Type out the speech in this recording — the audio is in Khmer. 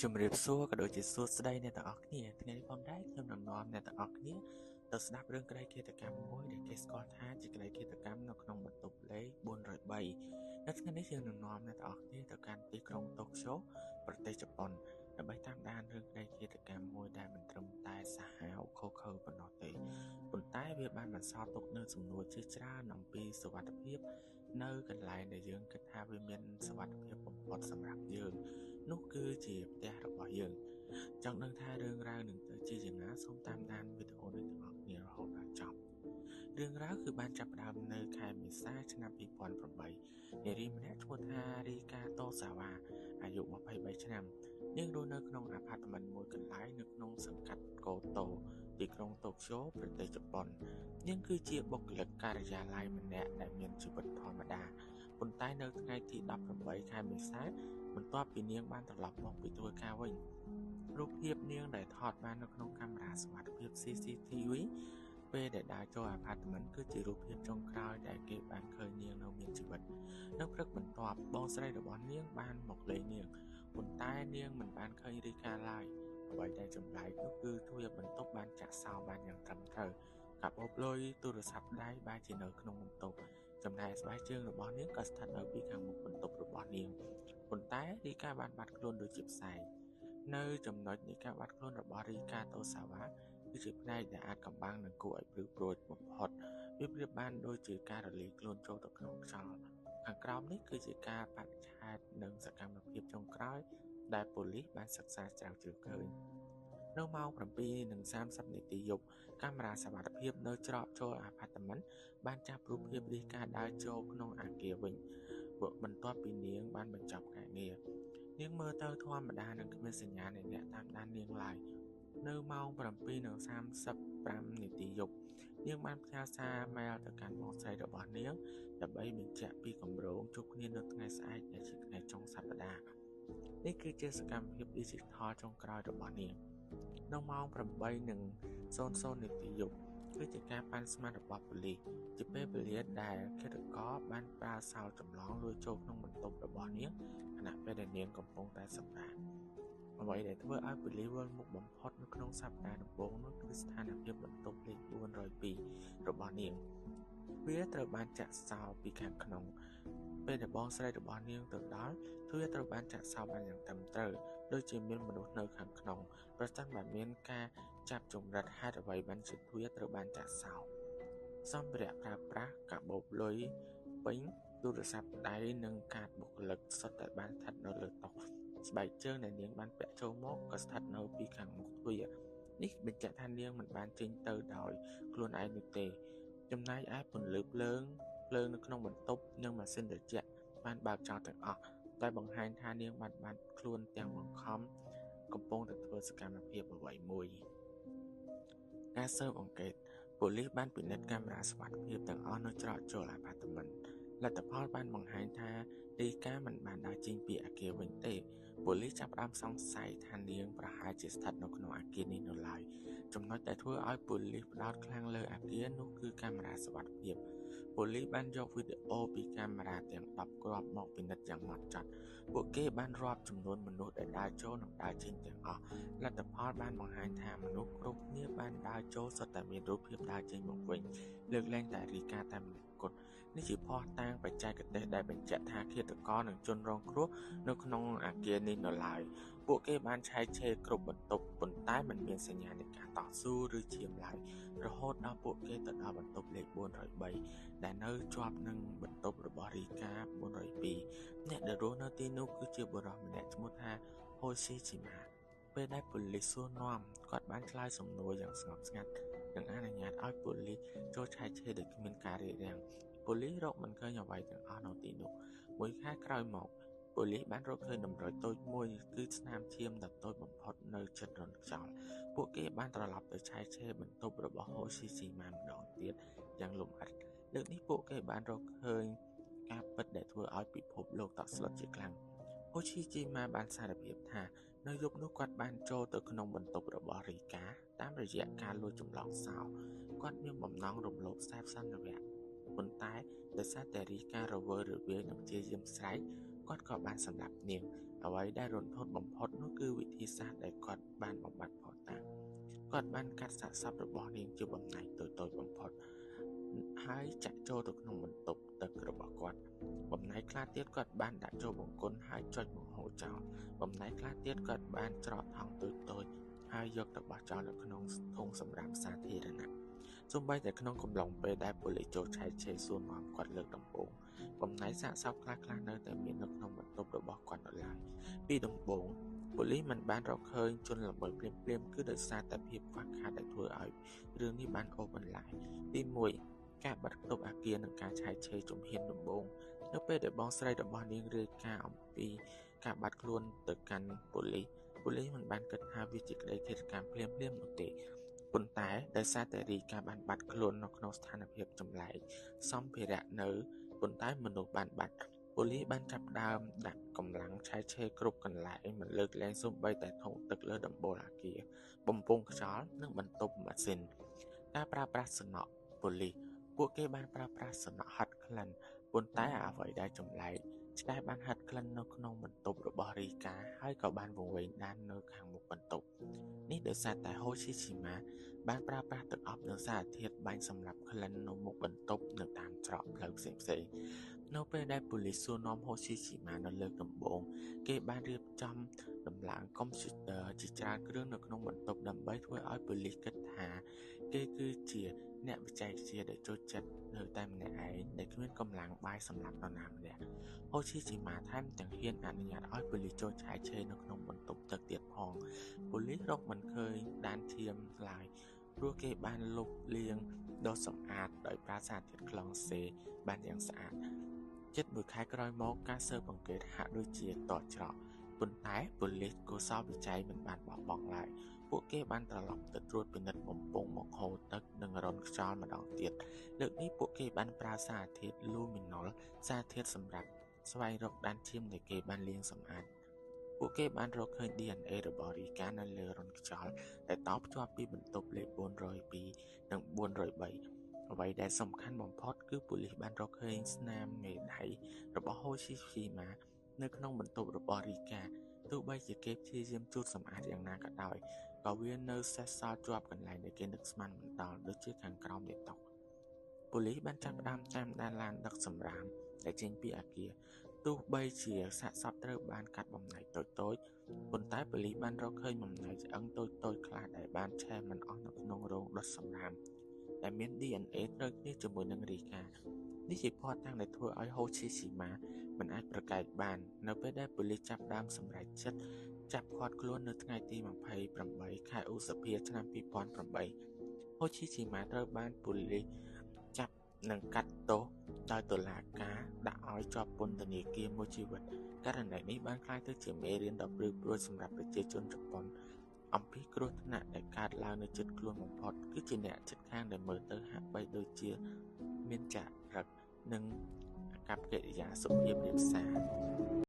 ជំរាបសួរក៏ដូចជាសួស្តីអ្នកទាំងអស់គ្នាថ្ងៃនេះផងដែរខ្ញុំនឹងនាំអ្នកទាំងអស់គ្នាទៅស្ដាប់រឿងក្តីឃាតកម្មមួយដែលគេស្គាល់ថាជាក្តីឃាតកម្មនៅក្នុងបន្ទប់លេខ403នៅថ្ងៃនេះយើងនឹងនាំអ្នកទាំងអស់គ្នាទៅកាន់ទីក្រុងតូក្យូប្រទេសជប៉ុនដើម្បីតាមដានរឿងក្តីឃាតកម្មមួយដែលមិនត្រឹមតែសាហាវខុសខើប៉ុណ្ណោះទេប៉ុន្តែវាបានបន្សល់ទុកនូវសំណួរជាច្រើនអំពីសុវត្ថិភាពនៅកន្លែងដែលយើងគិតថាវាមានសុវត្ថិភាពបំផុតសម្រាប់យើងនោះគឺជាផ្ទះរបស់យើងចង់ដឹងថារឿងរ៉ាវនឹងទៅជាយ៉ាងណាសូមតាមដានវីដេអូនេះទាំងអស់គ្នារហូតដល់ចប់រឿងរ៉ាវគឺបានចាប់ផ្ដើមនៅខែមេសាឆ្នាំ2008នារីម្នាក់ឈ្មោះថារីកាតូសាវ៉ាអាយុ23ឆ្នាំនាងរស់នៅក្នុងអាផាតមិនមួយកន្លែងនៅក្នុងសង្កាត់កូតូទីក្រុងតូក្យូប្រទេសជប៉ុននាងគឺជាបុគ្គលិកការិយាល័យម្នាក់ដែលមានជីវិតធម្មតាប៉ុន្តែនៅថ្ងៃទី18ខែមេសាបន្ទាប់ពីនាងបានត្រឡប់មកពីធ្វើការវិញរូបភាពនាងដែលថតបាននៅក្នុងកាមេរ៉ាសុវត្ថិភាព CCTV ពេលដែលដើរចូលអាផាតមិនគឺជារូបភាពចុងក្រោយដែលគេបានឃើញនាងនៅមានជីវិតនៅព្រឹកបន្ទាប់បងស្រីរបស់នាងបានមកលេងនាងប៉ុន្តែនាងមិនបានឃើញរីកាឡើយអ្វីដែលចម្លែកនោះគឺទ្វារបន្ទប់បានចាក់សោបានយ៉ាងត្រឹមត្រូវកាបូបលុយទូរស័ព្ទដៃបែរជានៅក្នុងបន្ទប់ចំណែកស្បែកជើងរបស់នាងក៏ស្ថិតនៅពីខាងមុខបន្ទប់របស់នាងប៉ុន្តែរីកាបានបាត់ខ្លួនដូចជាផ្សែងនៅចំណុចនៃការបាត់ខ្លួនរបស់រីកាតូសាវ៉ាគឺជាផ្នែកដែលអាចកំបាំងនឹងគួរឲ្យព្រឺព្រួចបំផុតវាប្រៀបបានដូចជាការរលាយខ្លួនចូលទៅក្នុងខ្យល់ខាងក្រោមនេះគឺជាការបដិឆេទនិងសកម្មភាពចុងក្រោយដែលប៉ូលីសបានសិក្សាស្រាវជ្រាវឃើញនៅម៉ោង 7:30 នាទីយប់កាមេរ៉ាសវត្ថិភាពនៅច្រកចូលអាផាតមិនបានចាប់រូបភាពរីកាដើរចូលក្នុងអគារវិញបន្ទាប់ពីនាងបានបញ្ចប់ការងារនាងមើលទៅធម្មតានិងគ្មានសញ្ញានៃអ្នកតាមដាននាងឡើយនៅម៉ោង 7:35 នាទីយប់នាងបានផ្ញើសារម៉ែលទៅកាន់បងស្រីរបស់នាងដើម្បីបញ្ជាក់ពីគម្រោងជួបគ្នានៅថ្ងៃស្អែកដែលជាថ្ងៃចុងសប្តាហ៍នេះគឺជាសកម្មភាព Digital ចុងក្រោយរបស់នាងនៅម៉ោង 8:00 នាទីយប់គឺជាការប៉ាន់ស្មានរបស់ប៉ូលីសជាពេលវេលាដែលឃាតករបានប្រើសោចម្លងលួចចូលក្នុងបន្ទប់របស់នាងខណៈពេលដែលនាងកំពុងតែសម្រាកអ្វីដែលធ្វើឲ្យប៉ូលីសវិលមុខបំផុតនៅក្នុងសប្តាហ៍ដំបូងនោះគឺស្ថានភាពបន្ទប់លេខ402របស់នាងវាត្រូវបានចាក់សោពីខាងក្នុងពេលដែលបងស្រីរបស់នាងទៅដល់ទ្វារត្រូវបានចាក់សោបានយ៉ាងត្រឹមត្រូវដូចជាមានមនុស្សនៅខាងក្នុងប្រសិនបើមានការចាប់ចម្រិតហេតុអ្វីបានជាទ្វារត្រូវបានចាក់សោសម្ភារៈប្រើប្រាស់កាបូបលុយពេញទូរស័ព្ទដៃនិងកាតបុគ្គលិកសុទ្ធតែបានស្ថិតនៅលើតុស្បែកជើងដែលនាងបានពាក់ចូលមកក៏ស្ថិតនៅពីខាងមុខទ្វារនេះបញ្ជាក់ថានាងមិនបានចេញទៅដោយខ្លួនឯងនោះទេចំណែកឯពន្លឺភ្លើងនៅក្នុងបន្ទប់និងម៉ាស៊ីនត្រជាក់បានបើកចោលទាំងអស់ដែលបង្ហាញថានាងបានបាត់ខ្លួនទាំងបង្ខំកំពុងតែធ្វើសកម្មភាពអ្វីមួយការស៊ើបអង្កេតប៉ូលីសបានពិនិត្យកាមេរ៉ាសុវត្ថិភាពទាំងអស់នៅច្រកចូលអាផាតមិនលទ្ធផលបានបង្ហាញថារីកាមិនបានដើរចេញពីអគារវិញទេប៉ូលីសចាប់ផ្ដើមសង្ស័យថានាងប្រហែលជាស្ថិតនៅក្នុងអគារនេះនៅឡើយចំណុចដែលធ្វើឲ្យប៉ូលីសផ្ដោតខ្លាំងលើអគារនោះគឺកាមេរ៉ាសុវត្ថិភាពប៉ូលីសបានយកវីដេអូពីកាមេរ៉ាទាំង10គ្រាប់មកពិនិត្យយ៉ាងហ្មត់ចត់ពួកគេបានរាប់ចំនួនមនុស្សដែលដើរចូលនិងដើរចេញទាំងអស់លទ្ធផលបានបង្ហាញថាមនុស្សគ្រប់គ្នាបានដើរចូលសុទ្ធតែមានរូបភាពដើរចេញមកវិញលើកលែងតែរីកាតែម្នាក់គត់នេះជាភស្តុតាងបច្ចេកទេសដែលបញ្ជាក់ថាឃាតករនិងជនរងគ្រោះនៅក្នុងអគារនេះនៅឡើយពួកគេបានឆែកឆេរគ្រប់បន្ទប់ប៉ុន្តែមិនមានសញ្ញានៃការតស៊ូឬឈាមឡើយរហូតដល់ពួកគេទៅដល់បន្ទប់លេខ403ដែលនៅជាប់នឹងបន្ទប់របស់រីកា402អ្នកដែលរស់នៅទីនោះគឺជាបុរសម្នាក់ឈ្មោះថាហូស៊ីជីម៉ាពេលដែលប៉ូលីសសួរនាំគាត់បានឆ្លើយសំណួរយ៉ាងស្ងប់ស្ងាត់និងអនុញ្ញាតឲ្យប៉ូលីសចូលឆែកឆេរដោយគ្មានការរារាំងប៉ូលីសរកមិនឃើញអ្វីទាំងអស់នៅទីនោះមួយខែក្រោយមកប៉ូលីសបានរកឃើញតម្រុយតូចមួយគឺស្នាមឈាមដ៏តូចបំផុតនៅជិតរន្ធខ្យល់ពួកគេបានត្រឡប់ទៅឆែកឆេរបន្ទប់របស់ហូស៊ីស៊ីម៉ាម្ដងទៀតយ៉ាងលម្អិតលើកនេះពួកគេបានរកឃើញការពិតដែលធ្វើឲ្យពិភពលោកតក់ស្លុតជាខ្លាំងហូស៊ីជីម៉ាបានសារភាពថានៅយប់នោះគាត់បានចូលទៅក្នុងបន្ទប់របស់រីកាតាមរយៈការលួចចម្លងសោគាត់មានបំណងរំលោភសេពសន្តិវៈប៉ុន្តែដោយសារតែរីការវើរវាយនិងព្យាយាមស្រែកគាត់ក៏បានសម្លាប់នាង អ្វីដែលរន្ធត់បំផុតនោះគឺវិធីសាស្ត្រដែលគាត់បានបំបត្តិផតតាគាត់បានកាត់សាកសពរបស់នាងជាបំណែកតូចៗបំផុតហើយចាក់ចូលទៅក្នុងបន្ទប់ទឹករបស់គាត់បំណែកខ្លះទៀតគាត់បានដាក់ចូលបង្គន់ហើយចុចបង្ហូរចោលបំណែកខ្លះទៀតគាត់បានច្រកថង់តូចៗហើយយកទៅបោះចោលនៅក្នុងធុងសម្រាប់សាធារណៈសូម្បីតែក្នុងកំឡុងពេលដែលប៉ូលីសចូលឆែកឆេរសួរនាំគាត់លើកដំបូងបំណែកសាកសពខ្លះៗនៅតែមាននៅក្នុងបន្ទប់របស់គាត់នៅឡើយពីដំបូងប៉ូលីសមិនបានរកឃើញជនល្មើសភ្លាមៗគឺដោយសារតែភាពខ្វះខាតដែលធ្វើឲ្យរឿងនេះបានអូសបន្លាយទី1ការបាត់ទប់អគារនិងការឆែកឆេរជំហានដំបូងនៅពេលដែលបងស្រីរបស់នាងរាយការណ៍អំពីការបាត់ខ្លួនទៅកាន់ប៉ូលីសមិនបានគិតថាវាជាក្តីឃាតកម្មភ្លាមៗនោះទេប៉ុន្តែដោយសារតែរាយការណ៍បានបាត់ខ្លួននៅក្នុងស្ថានភាពចម្លែកសម្ភារៈនៅប៉ុន្តែមនុស្សបានបាត់ប៉ូលីសបានចាប់ផ្ដើមដាក់កម្លាំងឆែកឆេរគ្រប់កន្លែងមិនលើកលែងសូម្បីតែធុងទឹកលើដំបូលអគារបំពង់ខ្យល់និងបន្ទប់ម៉ាស៊ីនការប្រើប្រាស់សំណក់ប៉ូលីសពួកគេបានប្រើប្រាស់សំណក់ហិតក្លិនប៉ុន្តែអ្វីដែលចម្លែកឆ្កែបានហិតក្លិននៅក្នុងបន្ទប់របស់រីកាហើយក៏បានវង្វេងដាននៅខាងមុខបន្ទប់នេះដោយសារតែហូឈីឈីម៉ាបានប្រើប្រាស់ទឹកអប់និងសារធាតុបាញ់សម្រាប់ក្លិននៅមុខបន្ទប់នៅតាមច្រកផ្លូវផ្សេងៗនៅពេលដែលប៉ូលីសសួរនាំហូឈីឈីម៉ានៅលើកដំបូងគេបានរៀបចំដំឡើងកុំព្យូទ័រជាច្រើនគ្រឿងនៅក្នុងបន្ទប់ដើម្បីធ្វើឲ្យប៉ូលីសគិតថាគេគឺជាអ្នកបច្ចេកវិទ្យាដែលចូលចិត្តនៅតែម្នាក់ឯងដែលគ្មានកម្លាំងបាយសម្រាប់នរណាម្នាក់ហូឈីជីម៉ាថែមទាំងហ៊ានអនុញ្ញាតឲ្យប៉ូលីសចូលឆែកឆេរនៅក្នុងបន្ទប់ទឹកទៀតផងប៉ូលីសរកមិនឃើញដានឈាមឡើយព្រោះគេបានលុបលាងដុសសម្អាតដោយប្រើសារធាតុខ្លងសេបានយ៉ាងស្អាតជិត1ខែក្រោយមកការស៊ើបអង្កេតហាក់ដូចជាតច្រកប៉ុន្តែប៉ូលីសកោសលវិច័យមិនបានបោះបង់ឡើយពួកគេបានត្រឡប់ទៅត្រួតពិនិត្យបំពង់បង្ហូរទឹកនិងរន្ធខ្យល់ម្ដងទៀតលើកនេះពួកគេបានប្រើសារធាតុលូមីណុលសារធាតុសម្រាប់ស្វែងរកដានឈាមដែលគេបានលាងសម្អាតពួកគេបានរកឃើញ DNA របស់រីកានៅលើរន្ធខ្យល់ដែលតភ្ជាប់ពីបន្ទប់លេខ402និង403អ្វីដែលសំខាន់បំផុតគឺប៉ូលីសបានរកឃើញស្នាមមេដៃរបស់ហូឈីឈីម៉ានៅក្នុងបន្ទប់របស់រីកាទោះបីជាគេព្យាយាមជូតសម្អាតយ៉ាងណាក៏ដោយក៏វានៅសេសសល់ជាប់កន្លែងដែលគេនឹកស្មានមិនដល់ដូចជាខាងក្រោមនៃតុប៉ូលីសបានចាប់ផ្ដើមតាមដានឡានដឹកសម្រាមដែលចេញពីអគារទោះបីជាសាកសពត្រូវបានកាត់បំណែកតូចៗប៉ុន្តែប៉ូលីសបានរកឃើញបំណែកឆ្អឹងតូចៗខ្លះដែលបានឆេះមិនអស់នៅក្នុងរោងដុតសម្រាមដែលមាន DNA ត្រូវគ្នាជាមួយនឹងរីកានេះជាភស្តុតាងដែលធ្វើឲ្យហូឈីស៊ីម៉ាមិនអាចប្រកែកបាននៅពេលដែលប៉ូលីសចាប់ផ្ដើមសម្រេចចិត្តចាប់ឃាត់ខ្លួននៅថ្ងៃទី28ខែឧសភាឆ្នាំ2008ហូឈីស៊ីម៉ាត្រូវបានប៉ូលីសចាប់និងកាត់ទោសដោយតុលាការដាក់ឲ្យជាប់ពន្ធនាគារមួយជីវិតករណីនេះបានក្លាយទៅជាមេរៀនដ៏ព្រឺព្រួចសម្រាប់ប្រជាជនជប៉ុនអំពីគ្រោះថ្នាក់ដែលកើតឡើងនៅជិតខ្លួនបំផុតគឺជាអ្នកជិតខាងដែលមើលទៅហាក់បីដូចជាមានចរិតនិងអាកប្បកិរិយាសុភាពរាបសារ